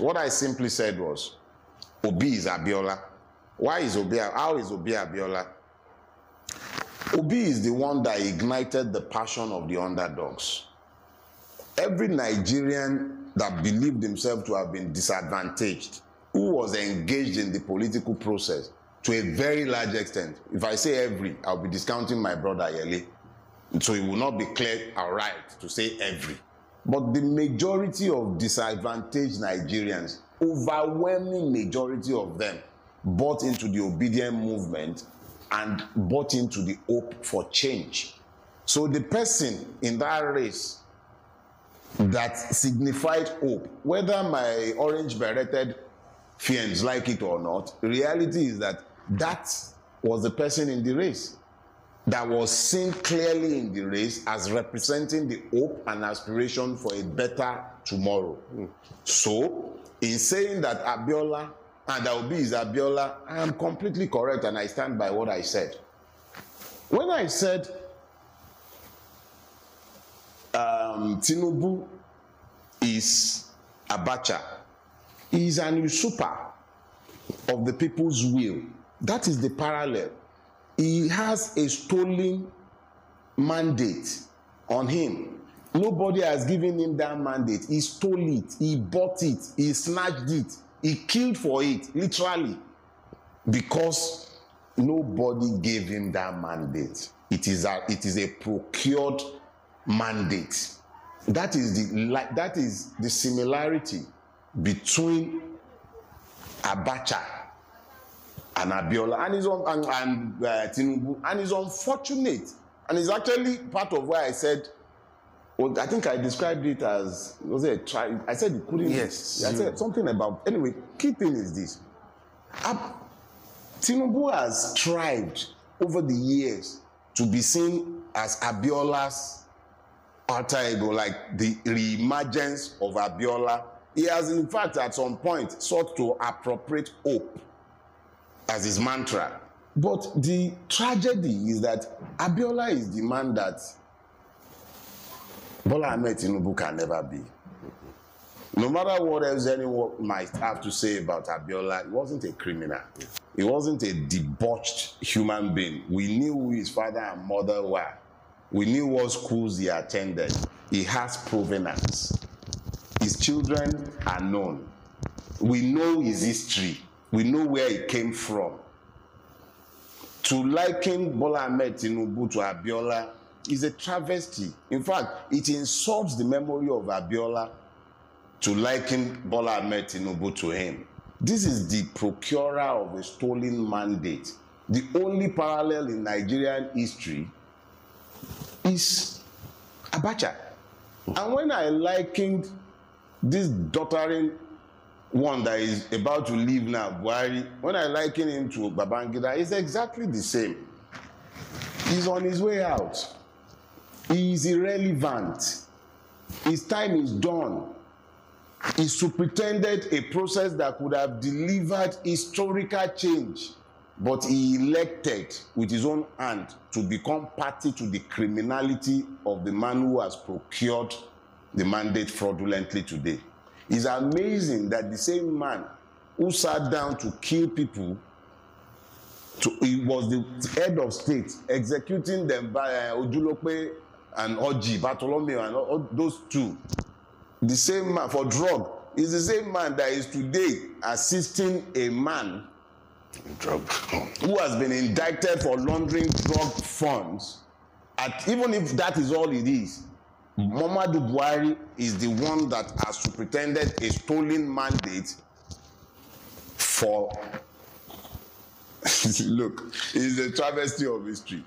What I simply said was, Obi is Abiola. Why is Obi? How is Obi Abiola? Obi is the one that ignited the passion of the underdogs. Every Nigerian that believed himself to have been disadvantaged, who was engaged in the political process to a very large extent. If I say every, I'll be discounting my brother Yele. So it will not be clear or right to say every. But the majority of disadvantaged Nigerians, overwhelming majority of them, bought into the obedient movement and bought into the hope for change. So the person in that race that signified hope, whether my orange beretted fiends like it or not, the reality is that that was the person in the race that was seen clearly in the race as representing the hope and aspiration for a better tomorrow. So, in saying that Abiola and that Obi is Abiola, I am completely correct and I stand by what I said. When I said Tinubu is Abacha, he is an usurper of the people's will. That is the parallel. He has a stolen mandate on him. Nobody has given him that mandate. He stole it, he bought it, he snatched it, he killed for it, literally, because nobody gave him that mandate. It is a procured mandate. That is the similarity between Abacha and Abiola and Tinubu, and it's unfortunate, and it's actually part of why I said, well, I think I described it as, was it a try? I said it couldn't. Yes. I said something about, anyway, key thing is this. Tinubu has tried over the years to be seen as Abiola's alter ego, like the reemergence of Abiola. He has, in fact, at some point, sought to appropriate hope as his mantra. But the tragedy is that Abiola is the man that Bola Ahmed Tinubu can never be. No matter what else anyone might have to say about Abiola, he wasn't a criminal. He wasn't a debauched human being. We knew who his father and mother were. We knew what schools he attended. He has provenance. His children are known. We know his history. We know where he came from. To liken Bola Ahmed Tinubu to Abiola is a travesty. In fact, it insults the memory of Abiola to liken Bola Ahmed Tinubu to him. This is the procurer of a stolen mandate. The only parallel in Nigerian history is Abacha. And when I likened this doddering one that is about to leave now, Buhari, when I liken him to Babangida, it's exactly the same. He's on his way out. He is irrelevant. His time is done. He superintended a process that could have delivered historical change, but he elected with his own hand to become party to the criminality of the man who has procured the mandate fraudulently today. It's amazing that the same man who sat down to kill people, he was the head of state, executing them by Ojulope and Oji, Bartholomew and all those two. The same man for drug is the same man that is today assisting a man who has been indicted for laundering drug funds. Even if that is all it is, Muhammadu Buhari is the one that has superintended a stolen mandate for look, it's a travesty of history.